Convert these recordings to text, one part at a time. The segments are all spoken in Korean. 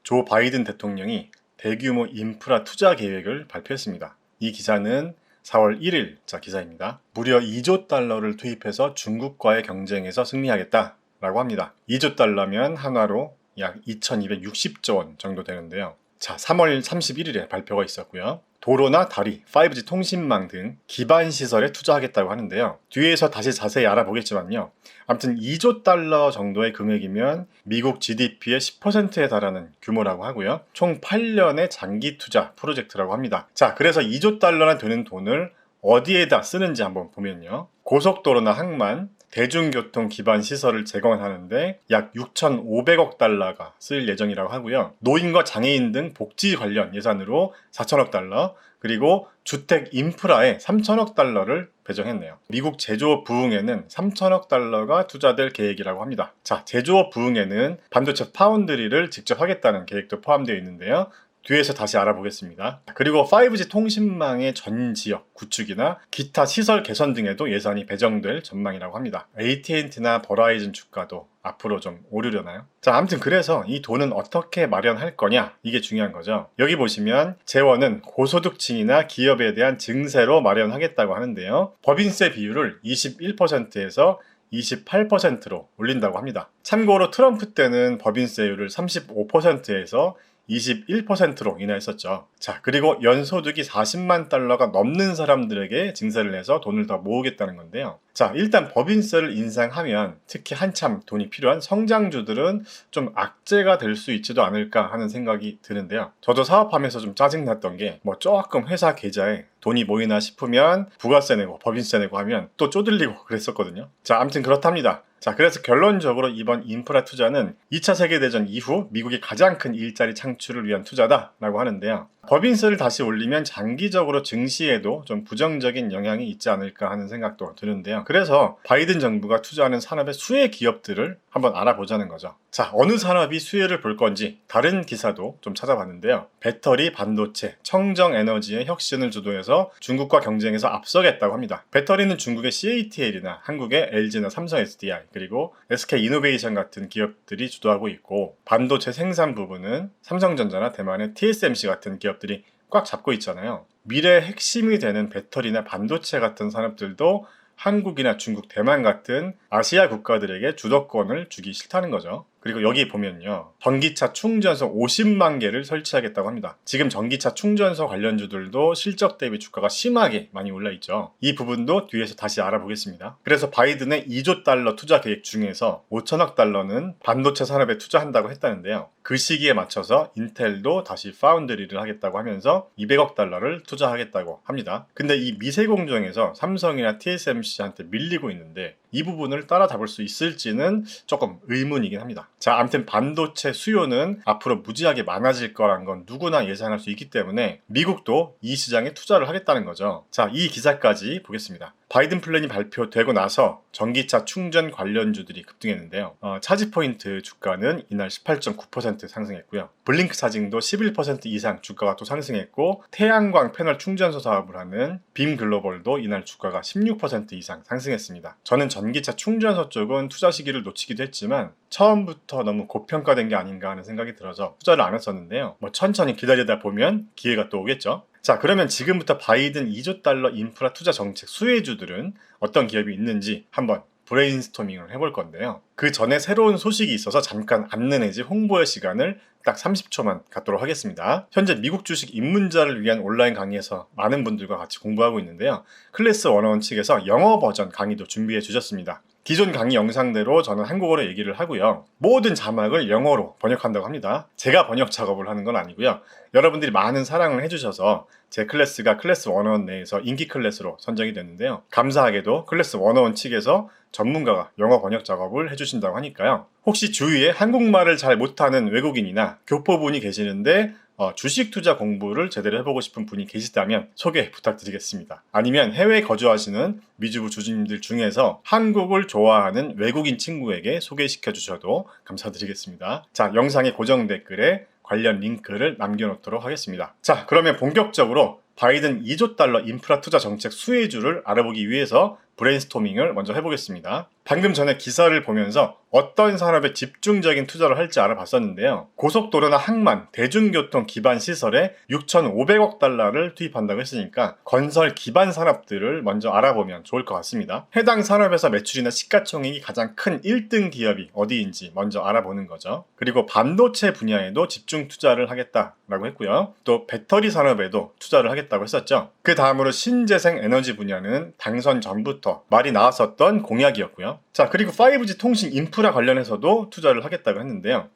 조 바이든 대통령이 대규모 인프라 투자 계획을 발표했습니다. 이 기사는 4월 1일 기사입니다. 무려 2조 달러를 투입해서 중국과의 경쟁에서 승리하겠다라고 합니다. 2조 달러면 한화로 약 2260조 원 정도 되는데요. 3월 31일에 발표가 있었고요. 도로나 다리, 5G 통신망 등 기반 시설에 투자하겠다고 하는데요. 뒤에서 다시 자세히 알아보겠지만요. 아무튼 2조 달러 정도의 금액이면 미국 GDP의 10%에 달하는 규모라고 하고요. 총 8년의 장기 투자 프로젝트라고 합니다. 그래서 2조 달러나 되는 돈을 어디에다 쓰는지 한번 보면요. 고속도로나 항만, 대중교통 기반 시설을 재건하는데 약 6,500억 달러가 쓸 예정이라고 하고요. 노인과 장애인 등 복지 관련 예산으로 4천억 달러, 그리고 주택 인프라에 3천억 달러를 배정했네요. 미국 제조업 부흥에는 3천억 달러가 투자될 계획이라고 합니다. 제조업 부흥에는 반도체 파운드리를 직접 하겠다는 계획도 포함되어 있는데요. 뒤에서 다시 알아보겠습니다. 그리고 5G 통신망의 전 지역 구축이나 기타 시설 개선 등에도 예산이 배정될 전망이라고 합니다. AT&T나 버라이즌 주가도 앞으로 좀 오르려나요? 아무튼 그래서 이 돈은 어떻게 마련할 거냐, 이게 중요한 거죠. 여기 보시면 재원은 고소득층이나 기업에 대한 증세로 마련하겠다고 하는데요. 법인세 비율을 21%에서 28%로 올린다고 합니다. 참고로 트럼프 때는 법인세율을 35%에서 21%로 인하했었죠. 그리고 연소득이 40만 달러가 넘는 사람들에게 증세를 해서 돈을 더 모으겠다는 건데요. 일단 법인세를 인상하면 특히 한참 돈이 필요한 성장주들은 좀 악재가 될 수 있지도 않을까 하는 생각이 드는데요. 저도 사업하면서 좀 짜증났던 게 조금 회사 계좌에 돈이 모이나 싶으면 부가세 내고 법인세 내고 하면 또 쪼들리고 그랬었거든요. 아무튼 그렇답니다. 그래서 결론적으로 이번 인프라 투자는 2차 세계대전 이후 미국이 가장 큰 일자리 창출을 위한 투자다라고 하는데요. 법인세를 다시 올리면 장기적으로 증시에도 좀 부정적인 영향이 있지 않을까 하는 생각도 드는데요. 그래서 바이든 정부가 투자하는 산업의 수혜 기업들을 한번 알아보자는 거죠. 어느 산업이 수혜를 볼 건지 다른 기사도 좀 찾아봤는데요. 배터리, 반도체, 청정 에너지의 혁신을 주도해서 중국과 경쟁에서 앞서겠다고 합니다. 배터리는 중국의 CATL이나 한국의 LG나 삼성 SDI, 그리고 SK 이노베이션 같은 기업들이 주도하고 있고, 반도체 생산 부분은 삼성전자나 대만의 TSMC 같은 기업들이 꽉 잡고 있잖아요. 미래의 핵심이 되는 배터리나 반도체 같은 산업들도 한국이나 중국, 대만 같은 아시아 국가들에게 주도권을 주기 싫다는 거죠. 그리고 여기 보면요. 전기차 충전소 50만 개를 설치하겠다고 합니다. 지금 전기차 충전소 관련주들도 실적 대비 주가가 심하게 많이 올라있죠. 이 부분도 뒤에서 다시 알아보겠습니다. 그래서 바이든의 2조 달러 투자 계획 중에서 5천억 달러는 반도체 산업에 투자한다고 했다는데요. 그 시기에 맞춰서 인텔도 다시 파운드리를 하겠다고 하면서 200억 달러를 투자하겠다고 합니다. 근데 이 미세 공정에서 삼성이나 TSMC한테 밀리고 있는데 이 부분을 따라잡을 수 있을지는 조금 의문이긴 합니다. 아무튼 반도체 수요는 앞으로 무지하게 많아질 거란 건 누구나 예상할 수 있기 때문에 미국도 이 시장에 투자를 하겠다는 거죠. 이 기사까지 보겠습니다. 바이든 플랜이 발표되고 나서 전기차 충전 관련주들이 급등했는데요. 차지포인트 주가는 이날 18.9% 상승했고요. 블링크 차징도 11% 이상 주가가 또 상승했고, 태양광 패널 충전소 사업을 하는 빔글로벌도 이날 주가가 16% 이상 상승했습니다. 저는 전기차 충전소 쪽은 투자 시기를 놓치기도 했지만 처음부터 너무 고평가된 게 아닌가 하는 생각이 들어서 투자를 안 했었는데요. 천천히 기다리다 보면 기회가 또 오겠죠. 그러면 지금부터 바이든 2조 달러 인프라 투자 정책 수혜주들은 어떤 기업이 있는지 한번 브레인스토밍을 해볼 건데요. 그 전에 새로운 소식이 있어서 잠깐 안내 내지 홍보의 시간을 딱 30초만 갖도록 하겠습니다. 현재 미국 주식 입문자를 위한 온라인 강의에서 많은 분들과 같이 공부하고 있는데요. 클래스 101 측에서 영어 버전 강의도 준비해 주셨습니다. 기존 강의 영상대로 저는 한국어로 얘기를 하고요. 모든 자막을 영어로 번역한다고 합니다. 제가 번역 작업을 하는 건 아니고요. 여러분들이 많은 사랑을 해주셔서 제 클래스가 클래스 101 내에서 인기 클래스로 선정이 됐는데요. 감사하게도 클래스 101 측에서 전문가가 영어 번역 작업을 해주신다고 하니까요. 혹시 주위에 한국말을 잘 못하는 외국인이나 교포분이 계시는데 주식 투자 공부를 제대로 해보고 싶은 분이 계시다면 소개 부탁드리겠습니다. 아니면 해외에 거주하시는 미주부 주주님들 중에서 한국을 좋아하는 외국인 친구에게 소개시켜 주셔도 감사드리겠습니다. 영상의 고정 댓글에 관련 링크를 남겨놓도록 하겠습니다. 그러면 본격적으로 바이든 2조 달러 인프라 투자 정책 수혜주를 알아보기 위해서 브레인스토밍을 먼저 해보겠습니다. 방금 전에 기사를 보면서 어떤 산업에 집중적인 투자를 할지 알아봤었는데요. 고속도로나 항만, 대중교통 기반 시설에 6,500억 달러를 투입한다고 했으니까 건설 기반 산업들을 먼저 알아보면 좋을 것 같습니다. 해당 산업에서 매출이나 시가총액이 가장 큰 1등 기업이 어디인지 먼저 알아보는 거죠. 그리고 반도체 분야에도 집중 투자를 하겠다라고 했고요. 또 배터리 산업에도 투자를 하겠다고 했었죠. 그 다음으로 신재생 에너지 분야는 당선 전부터 말이 나왔었던 공약이었고요. 자, 그리고 5G 통신 인프라 관련해서도 투자를 하겠다고 했는데요.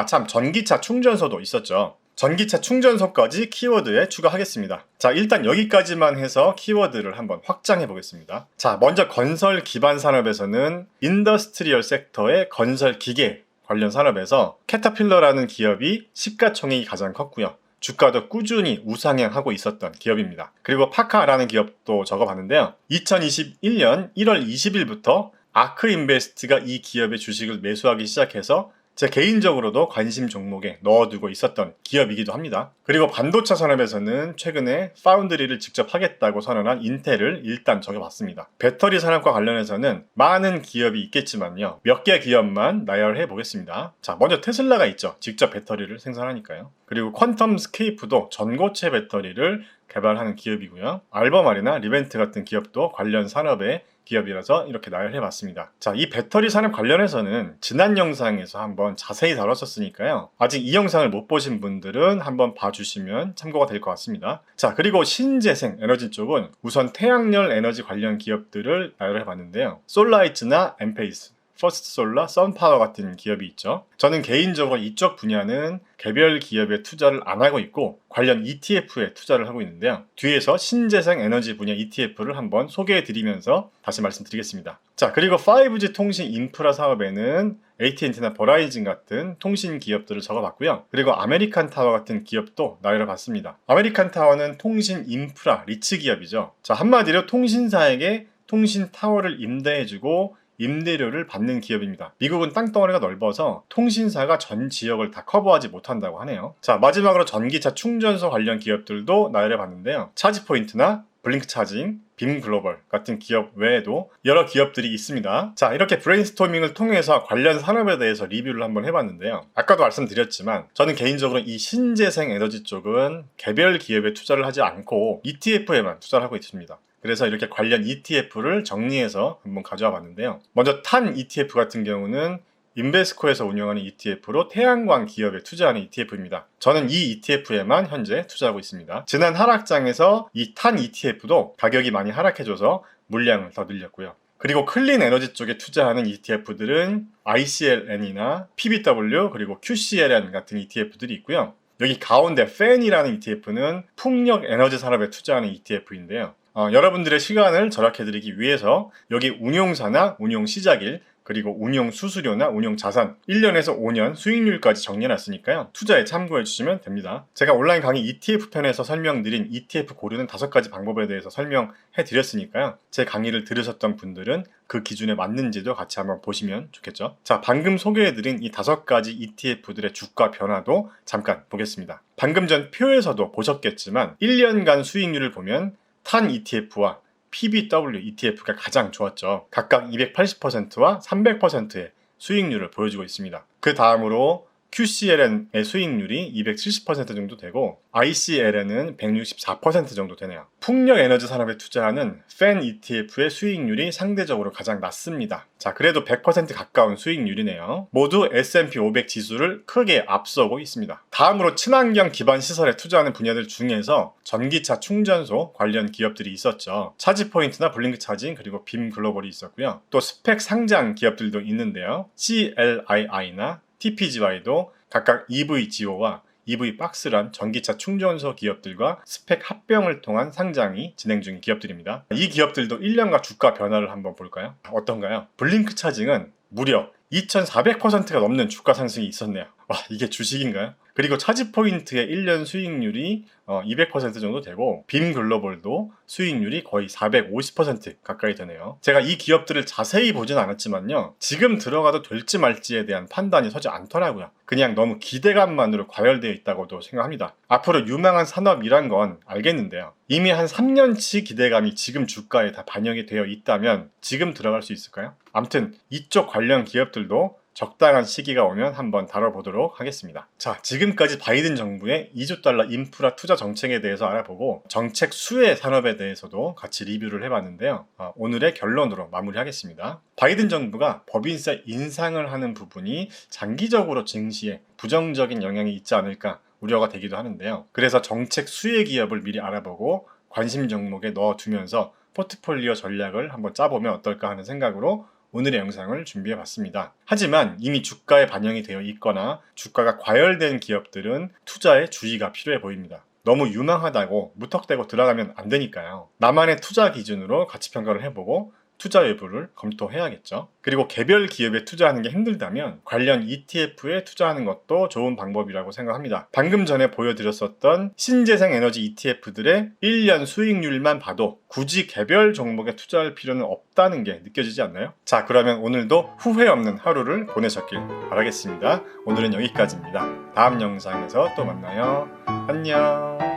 참, 전기차 충전소도 있었죠. 전기차 충전소까지 키워드에 추가하겠습니다. 자, 일단 여기까지만 해서 키워드를 한번 확장해 보겠습니다. 자, 먼저 건설 기반 산업에서는 인더스트리얼 섹터의 건설 기계 관련 산업에서 캐터필러라는 기업이 시가총액이 가장 컸고요. 주가도 꾸준히 우상향하고 있었던 기업입니다. 그리고 파카라는 기업도 적어봤는데요. 2021년 1월 20일부터 아크인베스트가 이 기업의 주식을 매수하기 시작해서 제 개인적으로도 관심 종목에 넣어두고 있었던 기업이기도 합니다. 그리고 반도체 산업에서는 최근에 파운드리를 직접 하겠다고 선언한 인텔을 일단 적어봤습니다. 배터리 산업과 관련해서는 많은 기업이 있겠지만요. 몇 개 기업만 나열해 보겠습니다. 자, 먼저 테슬라가 있죠. 직접 배터리를 생산하니까요. 그리고 퀀텀 스케이프도 전고체 배터리를 개발하는 기업이고요. 알버말이나 리벤트 같은 기업도 관련 산업에 기업이라서 이렇게 나열해봤습니다. 자, 이 배터리 산업 관련해서는 지난 영상에서 한번 자세히 다뤘었으니까요. 아직 이 영상을 못 보신 분들은 한번 봐주시면 참고가 될 것 같습니다. 자, 그리고 신재생 에너지 쪽은 우선 태양열 에너지 관련 기업들을 나열해봤는데요. 솔라이츠나 엠페이스, 퍼스트솔라, 썬파워 같은 기업이 있죠. 저는 개인적으로 이쪽 분야는 개별 기업에 투자를 안 하고 있고 관련 ETF에 투자를 하고 있는데요. 뒤에서 신재생 에너지 분야 ETF를 한번 소개해 드리면서 다시 말씀드리겠습니다. 자, 그리고 5G 통신 인프라 사업에는 AT&T나 버라이즌 같은 통신 기업들을 적어봤고요. 그리고 아메리칸 타워 같은 기업도 나열해봤습니다. 아메리칸 타워는 통신 인프라 리츠 기업이죠. 자, 한마디로 통신사에게 통신 타워를 임대해주고 임대료를 받는 기업입니다. 미국은 땅덩어리가 넓어서 통신사가 전 지역을 다 커버하지 못한다고 하네요. 자, 마지막으로 전기차 충전소 관련 기업들도 나열해봤는데요. 차지포인트나 블링크 차징, 빔글로벌 같은 기업 외에도 여러 기업들이 있습니다. 자, 이렇게 브레인스토밍을 통해서 관련 산업에 대해서 리뷰를 한번 해봤는데요. 아까도 말씀드렸지만 저는 개인적으로 이 신재생 에너지 쪽은 개별 기업에 투자를 하지 않고 ETF에만 투자를 하고 있습니다. 그래서 이렇게 관련 ETF를 정리해서 한번 가져와 봤는데요. 먼저 탄 ETF 같은 경우는 인베스코에서 운영하는 ETF로 태양광 기업에 투자하는 ETF입니다. 저는 이 ETF에만 현재 투자하고 있습니다. 지난 하락장에서 이 탄 ETF도 가격이 많이 하락해줘서 물량을 더 늘렸고요. 그리고 클린 에너지 쪽에 투자하는 ETF들은 ICLN이나 PBW 그리고 QCLN 같은 ETF들이 있고요. 여기 가운데 FAN이라는 ETF는 풍력 에너지 산업에 투자하는 ETF인데요. 여러분들의 시간을 절약해드리기 위해서 여기 운용사나 운용 시작일 그리고 운용 수수료나 운용 자산 1년에서 5년 수익률까지 정리해놨으니까요. 투자에 참고해주시면 됩니다. 제가 온라인 강의 ETF 편에서 설명드린 ETF 고르는 5가지 방법에 대해서 설명해드렸으니까요. 제 강의를 들으셨던 분들은 그 기준에 맞는지도 같이 한번 보시면 좋겠죠. 자, 방금 소개해드린 이 5가지 ETF들의 주가 변화도 잠깐 보겠습니다. 방금 전 표에서도 보셨겠지만 1년간 수익률을 보면 탄 ETF와 PBW ETF가 가장 좋았죠. 각각 280%와 300%의 수익률을 보여주고 있습니다. 그 다음으로 QCLN의 수익률이 270% 정도 되고 ICLN은 164% 정도 되네요. 풍력 에너지 산업에 투자하는 FAN ETF의 수익률이 상대적으로 가장 낮습니다. 자, 그래도 100% 가까운 수익률이네요. 모두 S&P 500 지수를 크게 앞서고 있습니다. 다음으로 친환경 기반 시설에 투자하는 분야들 중에서 전기차 충전소 관련 기업들이 있었죠. 차지포인트나 블링크 차징 그리고 빔글로벌이 있었고요. 또 스펙 상장 기업들도 있는데요. CLII나 TPGY도 각각 EVGO와 EV박스란 전기차 충전소 기업들과 스펙 합병을 통한 상장이 진행 중인 기업들입니다. 이 기업들도 1년간 주가 변화를 한번 볼까요? 어떤가요? 블링크 차징은 무려 2400%가 넘는 주가 상승이 있었네요. 와, 이게 주식인가요? 그리고 차지포인트의 1년 수익률이 200% 정도 되고 빔글로벌도 수익률이 거의 450% 가까이 되네요. 제가 이 기업들을 자세히 보진 않았지만요. 지금 들어가도 될지 말지에 대한 판단이 서지 않더라고요. 그냥 너무 기대감만으로 과열되어 있다고도 생각합니다. 앞으로 유망한 산업이란 건 알겠는데요. 이미 한 3년치 기대감이 지금 주가에 다 반영이 되어 있다면 지금 들어갈 수 있을까요? 아무튼 이쪽 관련 기업들도 적당한 시기가 오면 한번 다뤄보도록 하겠습니다. 자, 지금까지 바이든 정부의 2조 달러 인프라 투자 정책에 대해서 알아보고 정책 수혜 산업에 대해서도 같이 리뷰를 해봤는데요. 오늘의 결론으로 마무리하겠습니다. 바이든 정부가 법인세 인상을 하는 부분이 장기적으로 증시에 부정적인 영향이 있지 않을까 우려가 되기도 하는데요. 그래서 정책 수혜 기업을 미리 알아보고 관심 종목에 넣어두면서 포트폴리오 전략을 한번 짜보면 어떨까 하는 생각으로 오늘의 영상을 준비해 봤습니다. 하지만 이미 주가에 반영이 되어 있거나 주가가 과열된 기업들은 투자에 주의가 필요해 보입니다. 너무 유망하다고 무턱대고 들어가면 안 되니까요. 나만의 투자 기준으로 가치 평가를 해보고 투자 여부를 검토해야겠죠. 그리고 개별 기업에 투자하는 게 힘들다면 관련 ETF에 투자하는 것도 좋은 방법이라고 생각합니다. 방금 전에 보여드렸었던 신재생 에너지 ETF들의 1년 수익률만 봐도 굳이 개별 종목에 투자할 필요는 없다는 게 느껴지지 않나요? 자, 그러면 오늘도 후회 없는 하루를 보내셨길 바라겠습니다. 오늘은 여기까지입니다. 다음 영상에서 또 만나요. 안녕.